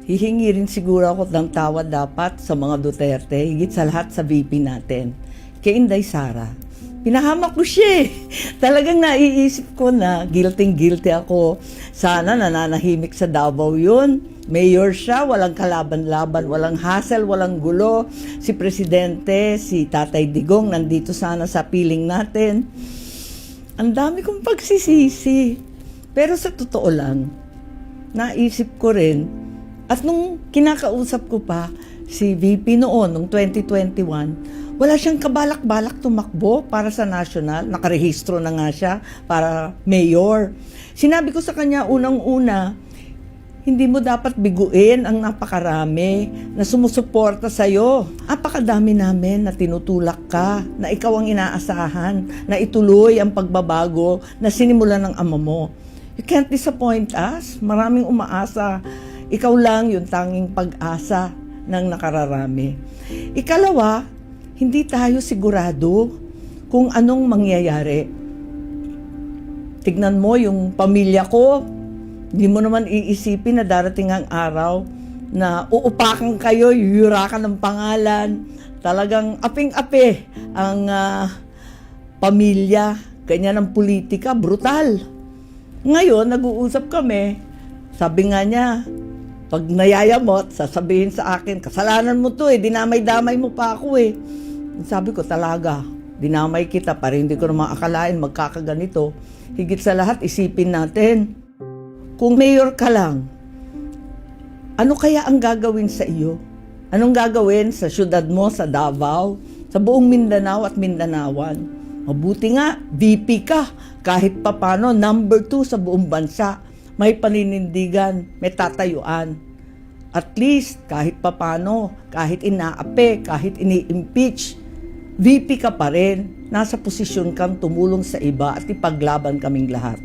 hihingi rin siguro ako ng tawad dapat sa mga Duterte, higit sa lahat sa VP natin, kay Inday Sara. Pinahamak ko siya eh. Talagang naiisip ko na guilty ako. Sana nananahimik sa Davao yun. Mayor siya, walang kalaban-laban, walang hassle, walang gulo. Si Presidente, si Tatay Digong, nandito sana sa piling natin. Ang dami kong pagsisisi. Pero sa totoo lang, naisip ko rin, at nung kinakausap ko pa si VP noon, nung 2021, wala siyang kabalak-balak tumakbo para sa national. Nakarehistro na nga siya para mayor. Sinabi ko sa kanya unang-una, hindi mo dapat biguin ang napakarami na sumusuporta sa'yo. Napakadami namin na tinutulak ka, na ikaw ang inaasahan, na ituloy ang pagbabago na sinimulan ng ama mo. You can't disappoint us. Maraming umaasa. Ikaw lang yung tanging pag-asa ng nakararami. Ikalawa, hindi tayo sigurado kung anong mangyayari. Tignan mo yung pamilya ko, hindi mo naman iisipin na darating ang araw na uupakan kayo, yuyurakan ng pangalan. Talagang aping-ape ang pamilya, ganyan ang politika, brutal. Ngayon, nag-uusap kami, sabi nga niya, pag nayayamot, sasabihin sa akin, kasalanan mo to dinamay-damay mo pa ako eh. Sabi ko talaga, dinamay kita para hindi ko naman akalain magkakaganito. Higit sa lahat, isipin natin, kung mayor ka lang, ano kaya ang gagawin sa iyo? Anong gagawin sa syudad mo, sa Davao, sa buong Mindanao at Mindanawan? Mabuti nga, VP ka, kahit papano, number 2 sa buong bansa. May paninindigan, may tatayuan. At least, kahit papano, kahit inaape, kahit ini-impeach, VP ka pa rin, nasa posisyon kang tumulong sa iba at ipaglaban kaming lahat.